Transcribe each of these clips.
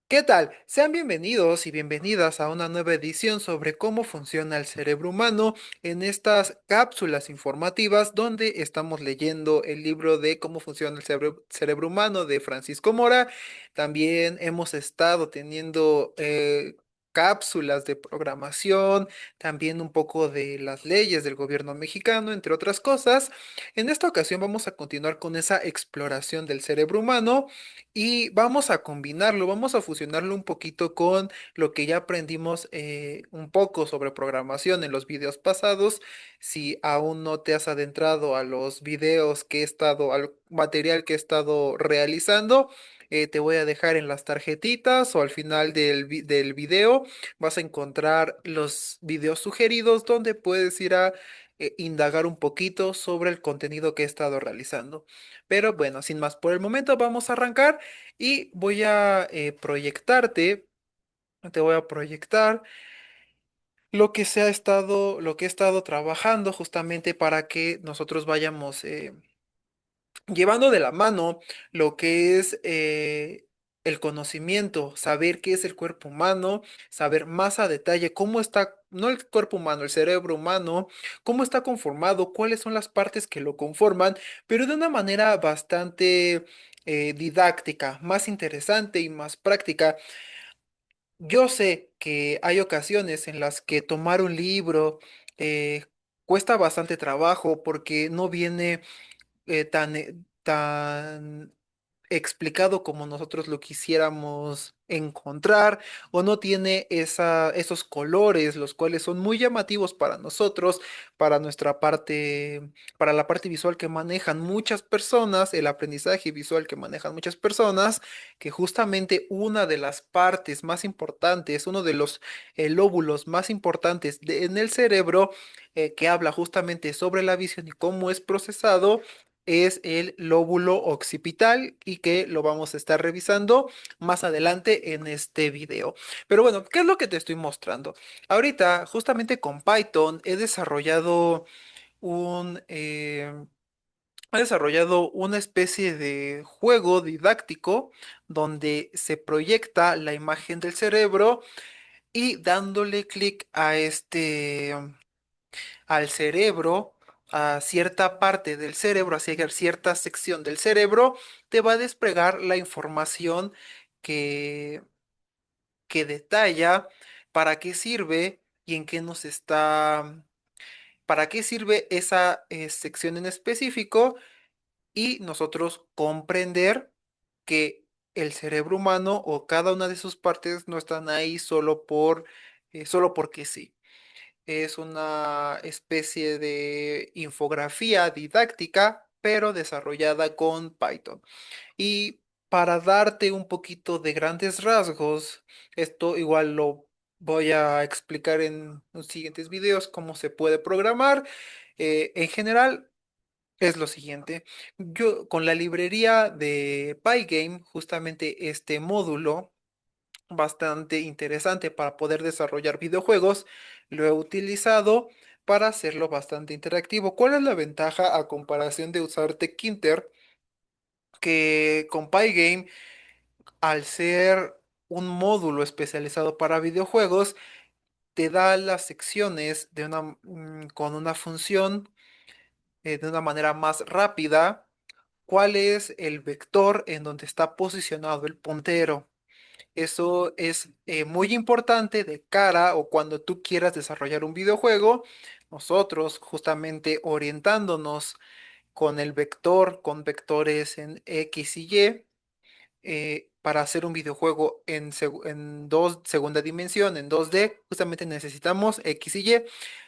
¿Qué tal? Sean bienvenidos y bienvenidas a una nueva edición sobre cómo funciona el cerebro humano en estas cápsulas informativas donde estamos leyendo el libro de cómo funciona el cerebro humano de Francisco Mora. También hemos estado teniendo cápsulas de programación, también un poco de las leyes del gobierno mexicano, entre otras cosas. En esta ocasión vamos a continuar con esa exploración del cerebro humano y vamos a combinarlo, vamos a fusionarlo un poquito con lo que ya aprendimos un poco sobre programación en los videos pasados. Si aún no te has adentrado a los videos que he estado, al material que he estado realizando, te voy a dejar en las tarjetitas o al final del video vas a encontrar los videos sugeridos donde puedes ir a indagar un poquito sobre el contenido que he estado realizando. Pero bueno, sin más por el momento, vamos a arrancar y voy a te voy a proyectar lo que he estado trabajando justamente para que nosotros vayamos llevando de la mano lo que es el conocimiento, saber qué es el cuerpo humano, saber más a detalle cómo está, no el cuerpo humano, el cerebro humano, cómo está conformado, cuáles son las partes que lo conforman, pero de una manera bastante didáctica, más interesante y más práctica. Yo sé que hay ocasiones en las que tomar un libro cuesta bastante trabajo porque no viene tan explicado como nosotros lo quisiéramos encontrar, o no tiene esos colores, los cuales son muy llamativos para nosotros, para nuestra parte, para la parte visual que manejan muchas personas, el aprendizaje visual que manejan muchas personas, que justamente una de las partes más importantes, uno de los lóbulos más importantes en el cerebro, que habla justamente sobre la visión y cómo es procesado, es el lóbulo occipital y que lo vamos a estar revisando más adelante en este video. Pero bueno, ¿qué es lo que te estoy mostrando? Ahorita, justamente con Python, un, eh, he desarrollado una especie de juego didáctico donde se proyecta la imagen del cerebro y dándole clic a al cerebro, a cierta parte del cerebro, hacia cierta sección del cerebro, te va a desplegar la información que, que detalla para qué sirve y en qué nos está, para qué sirve esa sección en específico y nosotros comprender que el cerebro humano o cada una de sus partes no están ahí solo porque sí. Es una especie de infografía didáctica, pero desarrollada con Python. Y para darte un poquito de grandes rasgos, esto igual lo voy a explicar en los siguientes videos cómo se puede programar. En general es lo siguiente. Yo con la librería de Pygame, justamente este módulo bastante interesante para poder desarrollar videojuegos. Lo he utilizado para hacerlo bastante interactivo. ¿Cuál es la ventaja a comparación de usar Tkinter? Que con Pygame, al ser un módulo especializado para videojuegos, te da las secciones con una función de una manera más rápida. ¿Cuál es el vector en donde está posicionado el puntero? Eso es muy importante de cara o cuando tú quieras desarrollar un videojuego. Nosotros justamente orientándonos con el vector, con vectores en X y Y, para hacer un videojuego en segunda dimensión, en 2D, justamente necesitamos X y Y.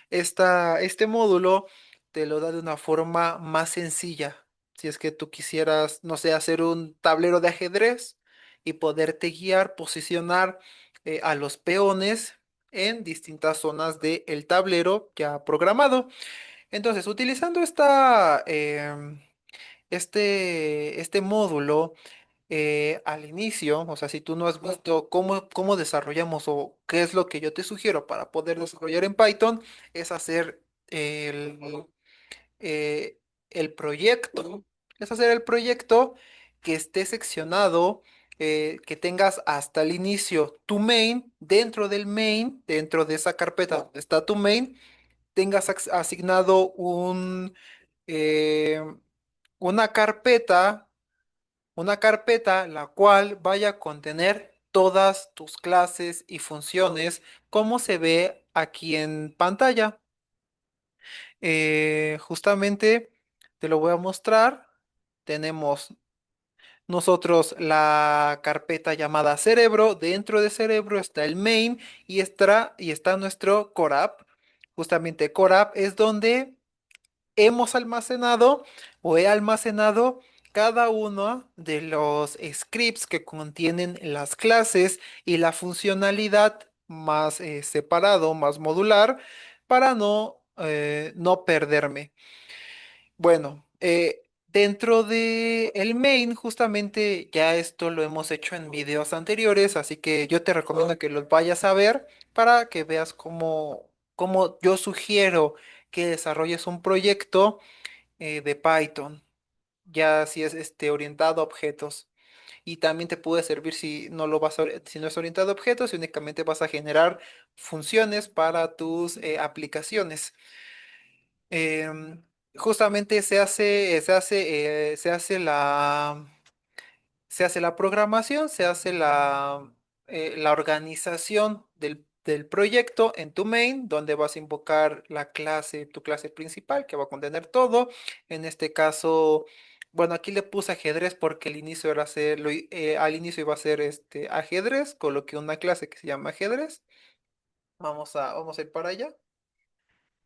Este módulo te lo da de una forma más sencilla. Si es que tú quisieras, no sé, hacer un tablero de ajedrez y poderte guiar, posicionar a los peones en distintas zonas del tablero ya programado. Entonces, utilizando este módulo, al inicio, o sea, si tú no has visto cómo desarrollamos o qué es lo que yo te sugiero para poder desarrollar en Python, es hacer el, eh, el proyecto, es hacer el proyecto que esté seccionado que tengas hasta el inicio tu main, dentro del main, dentro de esa carpeta donde está tu main, tengas asignado eh, una carpeta, una carpeta la cual vaya a contener todas tus clases y funciones como se ve aquí en pantalla. Justamente te lo voy a mostrar. Tenemos nosotros la carpeta llamada cerebro. Dentro de cerebro está el main y está nuestro core app. Justamente core app es donde hemos almacenado o he almacenado cada uno de los scripts que contienen las clases y la funcionalidad más separado, más modular, para no perderme. Bueno, dentro de el main, justamente ya esto lo hemos hecho en videos anteriores, así que yo te recomiendo que los vayas a ver para que veas cómo yo sugiero que desarrolles un proyecto de Python, ya si es orientado a objetos. Y también te puede servir si no lo si no es orientado a objetos y únicamente vas a generar funciones para tus aplicaciones. Justamente se hace la programación, se hace la organización del proyecto en tu main, donde vas a invocar tu clase principal, que va a contener todo. En este caso, bueno, aquí le puse ajedrez porque al inicio iba a ser ajedrez, coloqué una clase que se llama ajedrez. Vamos a ir para allá.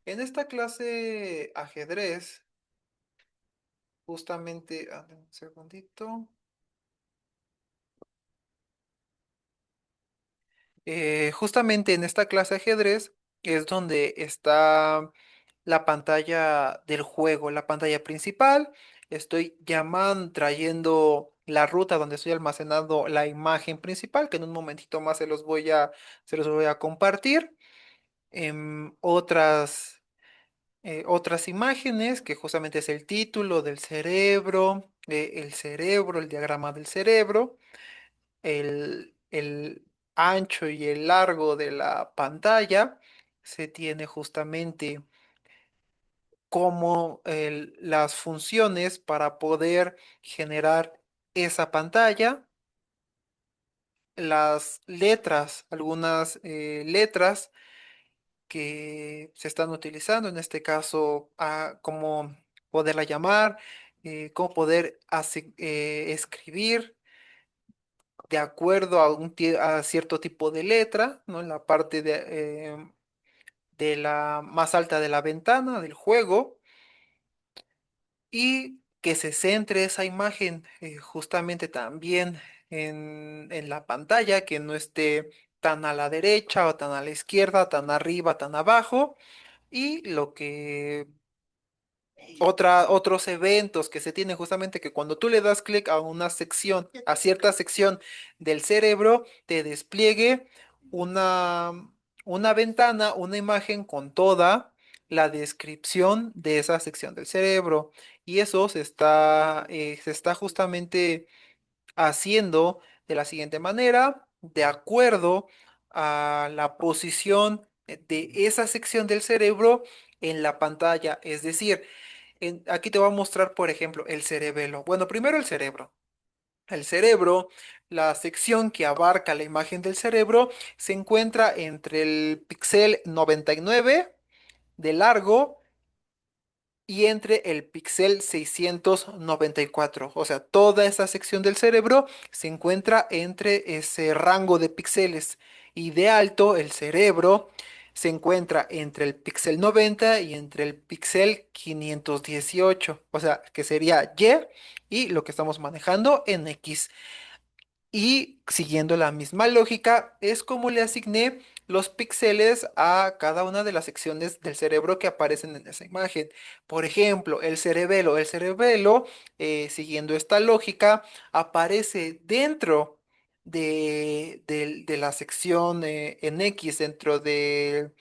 En esta clase ajedrez, justamente, dame un segundito. Justamente en esta clase de ajedrez es donde está la pantalla del juego, la pantalla principal. Estoy trayendo la ruta donde estoy almacenando la imagen principal, que en un momentito más se los voy a compartir. Otras imágenes, que justamente es el título del cerebro, el diagrama del cerebro, el ancho y el largo de la pantalla. Se tiene justamente como las funciones para poder generar esa pantalla, las letras, algunas letras que se están utilizando, en este caso, cómo poderla llamar, cómo poder escribir de acuerdo a cierto tipo de letra, ¿no? En la parte de la más alta de la ventana del juego, y que se centre esa imagen justamente también en la pantalla, que no esté tan a la derecha o tan a la izquierda, tan arriba, tan abajo. Y otros eventos que se tienen justamente, que cuando tú le das clic a una sección, a cierta sección del cerebro, te despliegue una, una ventana, una imagen con toda la descripción de esa sección del cerebro. Y eso se está justamente haciendo de la siguiente manera, de acuerdo a la posición de esa sección del cerebro en la pantalla. Es decir, aquí te voy a mostrar, por ejemplo, el cerebelo. Bueno, primero el cerebro. El cerebro, la sección que abarca la imagen del cerebro, se encuentra entre el píxel 99 de largo y entre el píxel 694. O sea, toda esa sección del cerebro se encuentra entre ese rango de píxeles. Y de alto, el cerebro se encuentra entre el píxel 90 y entre el píxel 518. O sea, que sería y lo que estamos manejando en X. Y siguiendo la misma lógica, es como le asigné los píxeles a cada una de las secciones del cerebro que aparecen en esa imagen. Por ejemplo, el cerebelo. El cerebelo, siguiendo esta lógica, aparece dentro de la sección en X, dentro del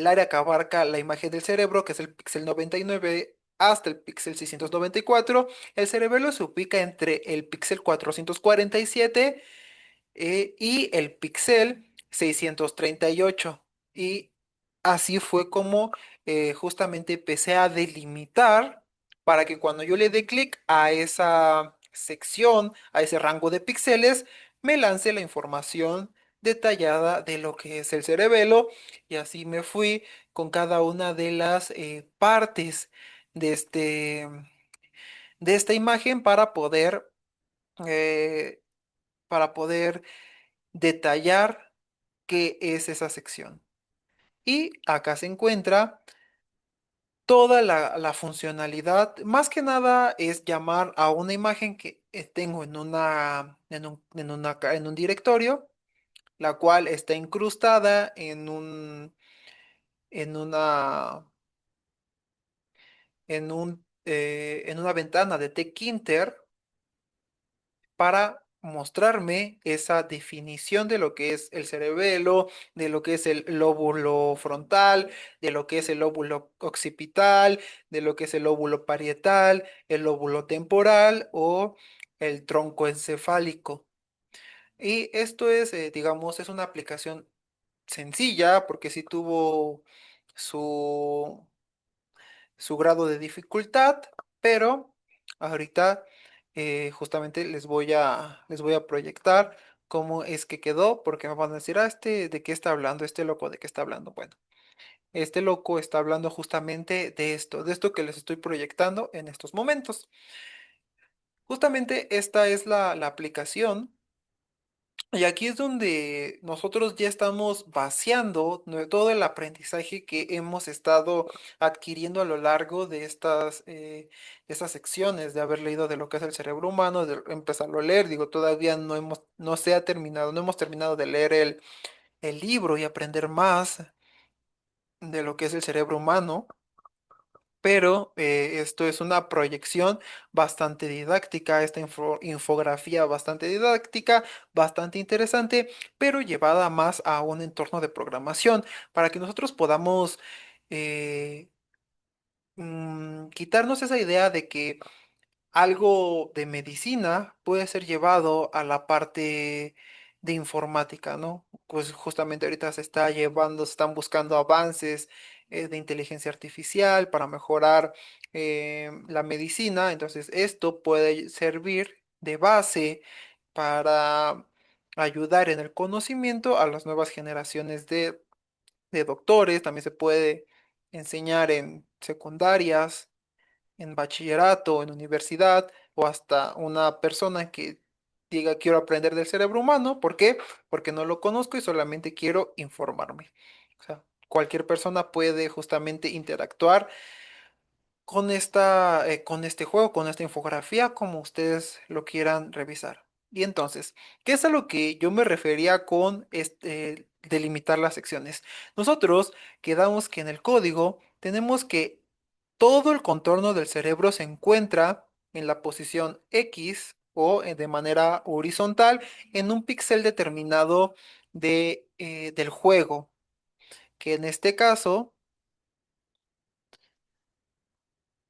área que abarca la imagen del cerebro, que es el píxel 99. hasta el píxel 694. El cerebelo se ubica entre el píxel 447 y el píxel 638. Y así fue como justamente empecé a delimitar para que cuando yo le dé clic a esa sección, a ese rango de píxeles, me lance la información detallada de lo que es el cerebelo. Y así me fui con cada una de las partes de de esta imagen eh, para poder detallar qué es esa sección. Y acá se encuentra toda la funcionalidad. Más que nada es llamar a una imagen que tengo en en un directorio, la cual está incrustada en una, en una ventana de Tkinter para mostrarme esa definición de lo que es el cerebelo, de lo que es el lóbulo frontal, de lo que es el lóbulo occipital, de lo que es el lóbulo parietal, el lóbulo temporal o el tronco encefálico. Y esto es, digamos, es una aplicación sencilla porque sí tuvo su su grado de dificultad, pero ahorita justamente les voy a proyectar cómo es que quedó, porque me van a decir, ¿de qué está hablando? Este loco, ¿de qué está hablando? Bueno, este loco está hablando justamente de esto que les estoy proyectando en estos momentos. Justamente esta es la aplicación. Y aquí es donde nosotros ya estamos vaciando todo el aprendizaje que hemos estado adquiriendo a lo largo de estas secciones, de haber leído de lo que es el cerebro humano, de empezarlo a leer. Digo, todavía no se ha terminado, no hemos terminado de leer el libro y aprender más de lo que es el cerebro humano, pero esto es una proyección bastante didáctica, esta infografía bastante didáctica, bastante interesante, pero llevada más a un entorno de programación para que nosotros podamos eh, quitarnos esa idea de que algo de medicina puede ser llevado a la parte de informática, ¿no? Pues justamente ahorita se están buscando avances de inteligencia artificial para mejorar la medicina, entonces esto puede servir de base para ayudar en el conocimiento a las nuevas generaciones de doctores, también se puede enseñar en secundarias en bachillerato, en universidad, o hasta una persona que diga quiero aprender del cerebro humano. ¿Por qué? Porque no lo conozco y solamente quiero informarme. O sea, cualquier persona puede justamente interactuar con con este juego, con esta infografía, como ustedes lo quieran revisar. Y entonces, ¿qué es a lo que yo me refería con delimitar las secciones? Nosotros quedamos que en el código tenemos que todo el contorno del cerebro se encuentra en la posición X o de manera horizontal en un píxel determinado del juego, que en este caso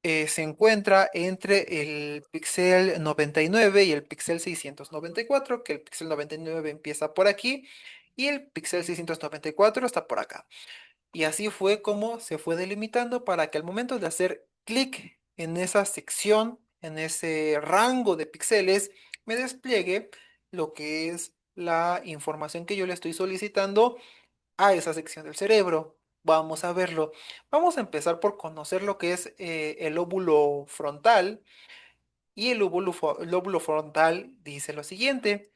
se encuentra entre el píxel 99 y el píxel 694, que el píxel 99 empieza por aquí y el píxel 694 está por acá. Y así fue como se fue delimitando para que al momento de hacer clic en esa sección, en ese rango de píxeles, me despliegue lo que es la información que yo le estoy solicitando a esa sección del cerebro. Vamos a verlo. Vamos a empezar por conocer lo que es el lóbulo frontal. Y el lóbulo frontal dice lo siguiente.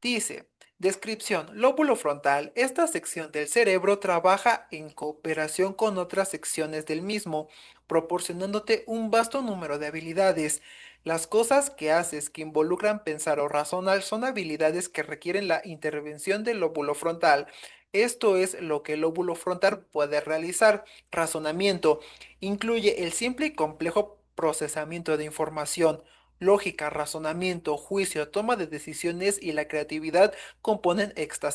Dice, descripción, lóbulo frontal. Esta sección del cerebro trabaja en cooperación con otras secciones del mismo, proporcionándote un vasto número de habilidades. Las cosas que haces que involucran pensar o razonar son habilidades que requieren la intervención del lóbulo frontal. Esto es lo que el lóbulo frontal puede realizar. Razonamiento. Incluye el simple y complejo procesamiento de información. Lógica, razonamiento, juicio, toma de decisiones y la creatividad componen esta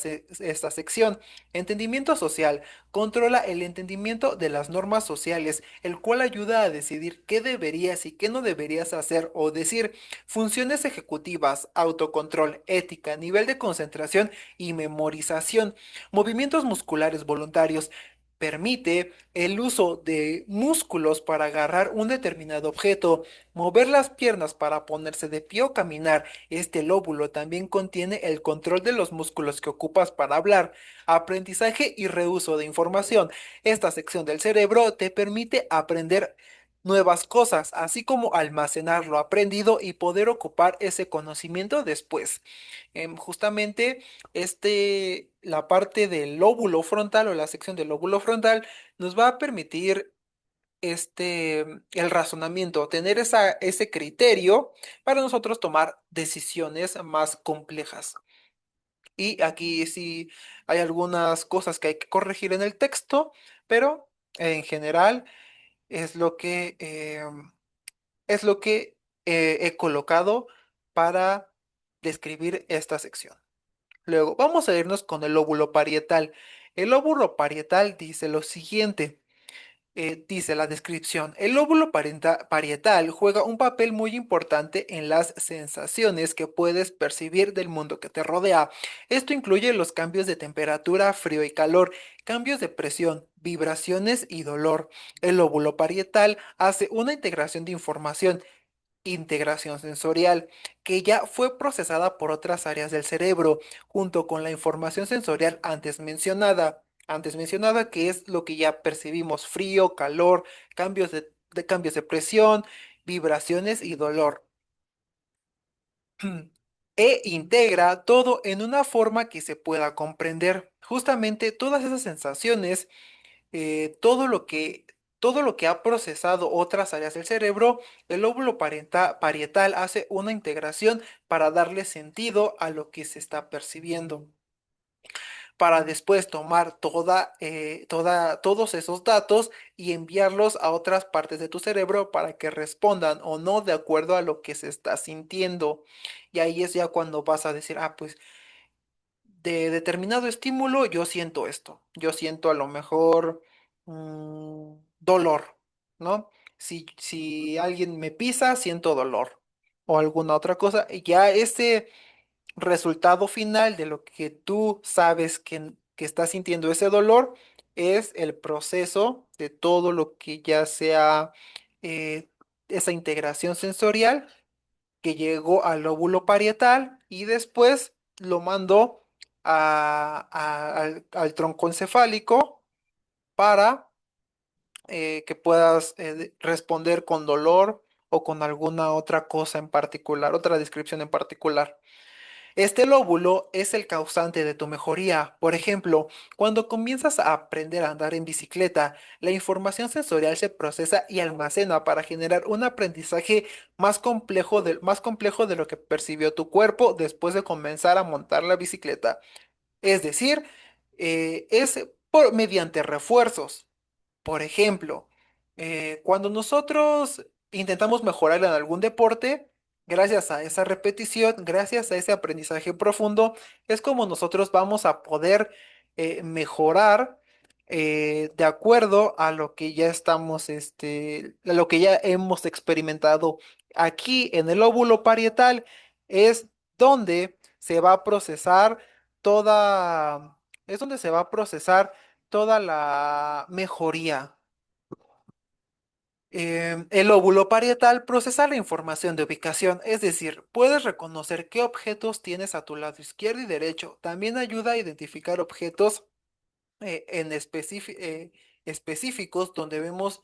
sección. Entendimiento social. Controla el entendimiento de las normas sociales, el cual ayuda a decidir qué deberías y qué no deberías hacer o decir. Funciones ejecutivas, autocontrol, ética, nivel de concentración y memorización. Movimientos musculares voluntarios. Permite el uso de músculos para agarrar un determinado objeto, mover las piernas para ponerse de pie o caminar. Este lóbulo también contiene el control de los músculos que ocupas para hablar. Aprendizaje y reuso de información. Esta sección del cerebro te permite aprender nuevas cosas, así como almacenar lo aprendido y poder ocupar ese conocimiento después. Justamente la parte del lóbulo frontal o la sección del lóbulo frontal nos va a permitir el razonamiento, tener ese criterio para nosotros tomar decisiones más complejas. Y aquí sí hay algunas cosas que hay que corregir en el texto, pero en general es es lo que he colocado para describir esta sección. Luego, vamos a irnos con el lóbulo parietal. El lóbulo parietal dice lo siguiente. Dice la descripción, el lóbulo parietal juega un papel muy importante en las sensaciones que puedes percibir del mundo que te rodea. Esto incluye los cambios de temperatura, frío y calor, cambios de presión, vibraciones y dolor. El lóbulo parietal hace una integración de información, integración sensorial, que ya fue procesada por otras áreas del cerebro, junto con la información sensorial antes mencionada, que es lo que ya percibimos: frío, calor, cambios de presión, vibraciones y dolor. E integra todo en una forma que se pueda comprender. Justamente todas esas sensaciones, eh, todo lo que, todo lo que ha procesado otras áreas del cerebro, el lóbulo parietal hace una integración para darle sentido a lo que se está percibiendo, para después tomar todos esos datos y enviarlos a otras partes de tu cerebro para que respondan o no de acuerdo a lo que se está sintiendo. Y ahí es ya cuando vas a decir, ah, pues de determinado estímulo yo siento esto, yo siento a lo mejor dolor, ¿no? Si alguien me pisa, siento dolor o alguna otra cosa, y ya ese resultado final de lo que tú sabes que estás sintiendo ese dolor es el proceso de todo lo que ya sea eh, esa integración sensorial que llegó al lóbulo parietal y después lo mandó al tronco encefálico para que puedas responder con dolor o con alguna otra cosa en particular, otra descripción en particular. Este lóbulo es el causante de tu mejoría. Por ejemplo, cuando comienzas a aprender a andar en bicicleta, la información sensorial se procesa y almacena para generar un aprendizaje más complejo de lo que percibió tu cuerpo después de comenzar a montar la bicicleta. Es decir, mediante refuerzos. Por ejemplo, cuando nosotros intentamos mejorar en algún deporte, gracias a esa repetición, gracias a ese aprendizaje profundo, es como nosotros vamos a poder mejorar de acuerdo a lo que ya a lo que ya hemos experimentado. Aquí en el óvulo parietal es donde se va a procesar toda, es donde se va a procesar toda la mejoría. El lóbulo parietal procesa la información de ubicación, es decir, puedes reconocer qué objetos tienes a tu lado izquierdo y derecho. También ayuda a identificar objetos específicos donde vemos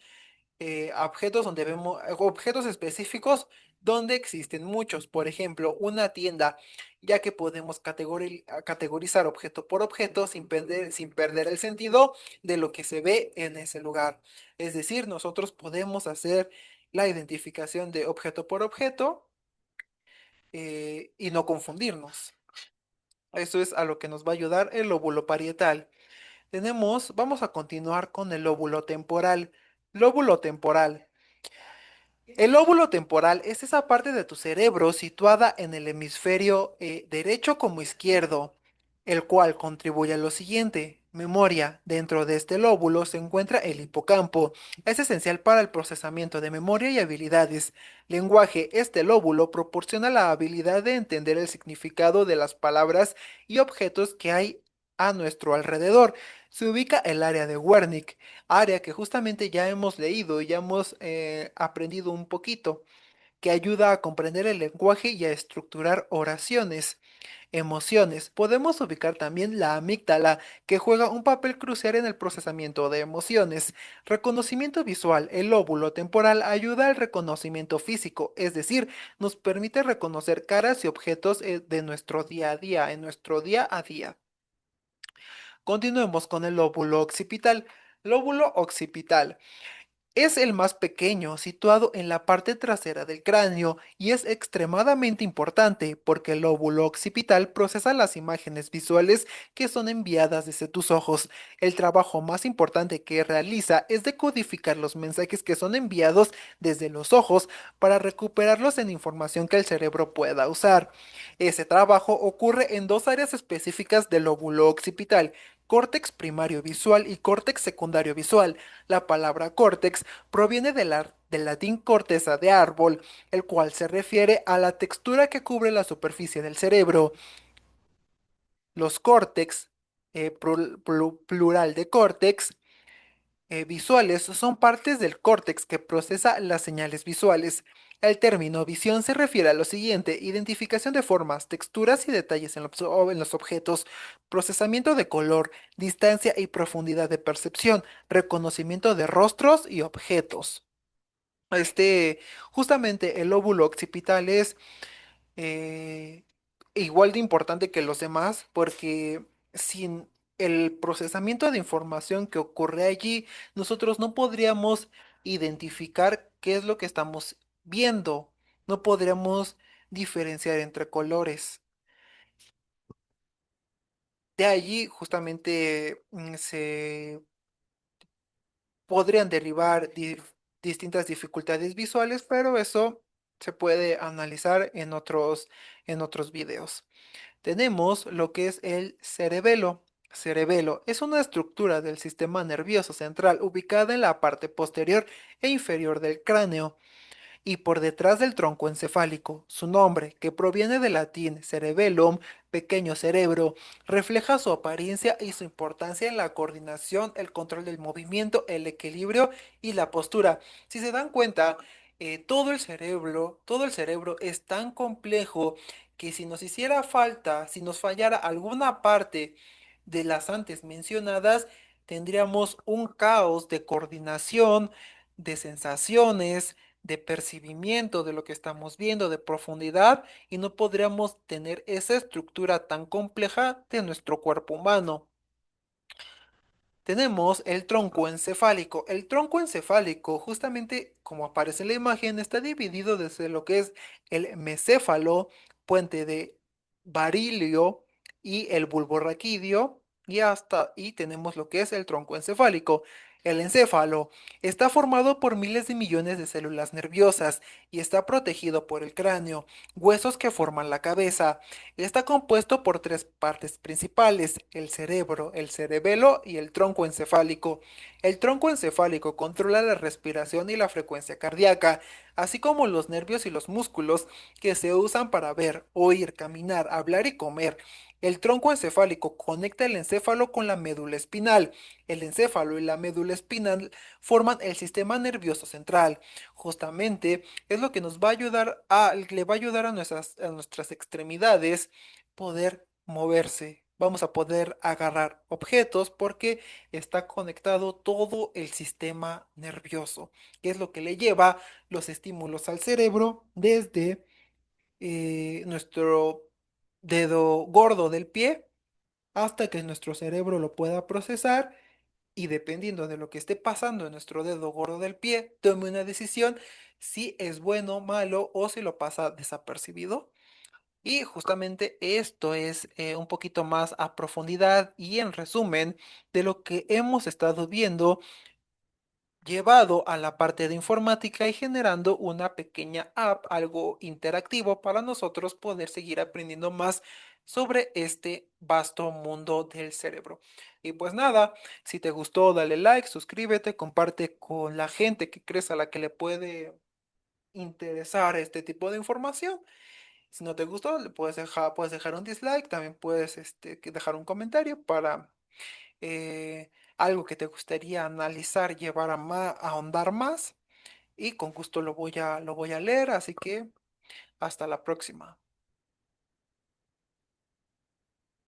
objetos específicos donde existen muchos. Por ejemplo, una tienda, ya que podemos categorizar objeto por objeto sin perder el sentido de lo que se ve en ese lugar. Es decir, nosotros podemos hacer la identificación de objeto por objeto y no confundirnos. Eso es a lo que nos va a ayudar el lóbulo parietal. Vamos a continuar con el lóbulo temporal. Lóbulo temporal. El lóbulo temporal es esa parte de tu cerebro situada en el hemisferio derecho como izquierdo, el cual contribuye a lo siguiente. Memoria. Dentro de este lóbulo se encuentra el hipocampo. Es esencial para el procesamiento de memoria y habilidades. Lenguaje. Este lóbulo proporciona la habilidad de entender el significado de las palabras y objetos que hay a nuestro alrededor. Se ubica el área de Wernicke, área que justamente ya hemos leído y ya hemos aprendido un poquito, que ayuda a comprender el lenguaje y a estructurar oraciones. Emociones. Podemos ubicar también la amígdala, que juega un papel crucial en el procesamiento de emociones. Reconocimiento visual. El lóbulo temporal ayuda al reconocimiento físico, es decir, nos permite reconocer caras y objetos de nuestro día a día, en nuestro día a día. Continuemos con el lóbulo occipital. Lóbulo occipital. Es el más pequeño, situado en la parte trasera del cráneo, y es extremadamente importante porque el lóbulo occipital procesa las imágenes visuales que son enviadas desde tus ojos. El trabajo más importante que realiza es decodificar los mensajes que son enviados desde los ojos para recuperarlos en información que el cerebro pueda usar. Ese trabajo ocurre en dos áreas específicas del lóbulo occipital: córtex primario visual y córtex secundario visual. La palabra córtex proviene del latín corteza de árbol, el cual se refiere a la textura que cubre la superficie del cerebro. Los córtex, plural de córtex, visuales son partes del córtex que procesa las señales visuales. El término visión se refiere a lo siguiente: identificación de formas, texturas y detalles en los objetos, procesamiento de color, distancia y profundidad de percepción, reconocimiento de rostros y objetos. Este, Justamente el lóbulo occipital es eh, igual de importante que los demás porque sin el procesamiento de información que ocurre allí, nosotros no podríamos identificar qué es lo que estamos viendo, no podríamos diferenciar entre colores. De allí justamente se podrían derivar distintas dificultades visuales, pero eso se puede analizar en otros videos. Tenemos lo que es el cerebelo. Cerebelo es una estructura del sistema nervioso central ubicada en la parte posterior e inferior del cráneo y por detrás del tronco encefálico. Su nombre, que proviene del latín cerebellum, pequeño cerebro, refleja su apariencia y su importancia en la coordinación, el control del movimiento, el equilibrio y la postura. Si se dan cuenta, todo el cerebro es tan complejo que si nos hiciera falta, si nos fallara alguna parte de las antes mencionadas, tendríamos un caos de coordinación, de sensaciones, de percibimiento de lo que estamos viendo, de profundidad, y no podríamos tener esa estructura tan compleja de nuestro cuerpo humano. Tenemos el tronco encefálico. El tronco encefálico, justamente como aparece en la imagen, está dividido desde lo que es el meséfalo, puente de Barilio y el bulbo raquídeo, y tenemos lo que es el tronco encefálico. El encéfalo está formado por miles de millones de células nerviosas y está protegido por el cráneo, huesos que forman la cabeza. Está compuesto por tres partes principales: el cerebro, el cerebelo y el tronco encefálico. El tronco encefálico controla la respiración y la frecuencia cardíaca, así como los nervios y los músculos que se usan para ver, oír, caminar, hablar y comer. El tronco encefálico conecta el encéfalo con la médula espinal. El encéfalo y la médula espinal forman el sistema nervioso central. Justamente es lo que nos va a ayudar le va a ayudar a nuestras extremidades poder moverse. Vamos a poder agarrar objetos porque está conectado todo el sistema nervioso, que es lo que le lleva los estímulos al cerebro desde nuestro dedo gordo del pie hasta que nuestro cerebro lo pueda procesar y dependiendo de lo que esté pasando en nuestro dedo gordo del pie, tome una decisión si es bueno, malo o si lo pasa desapercibido. Y justamente esto es un poquito más a profundidad y en resumen de lo que hemos estado viendo llevado a la parte de informática y generando una pequeña app, algo interactivo para nosotros poder seguir aprendiendo más sobre este vasto mundo del cerebro. Y pues nada, si te gustó, dale like, suscríbete, comparte con la gente que crees a la que le puede interesar este tipo de información. Si no te gustó, le puedes dejar un dislike, también puedes dejar un comentario para eh, algo que te gustaría analizar, llevar a ahondar más y con gusto lo voy a leer, así que hasta la próxima.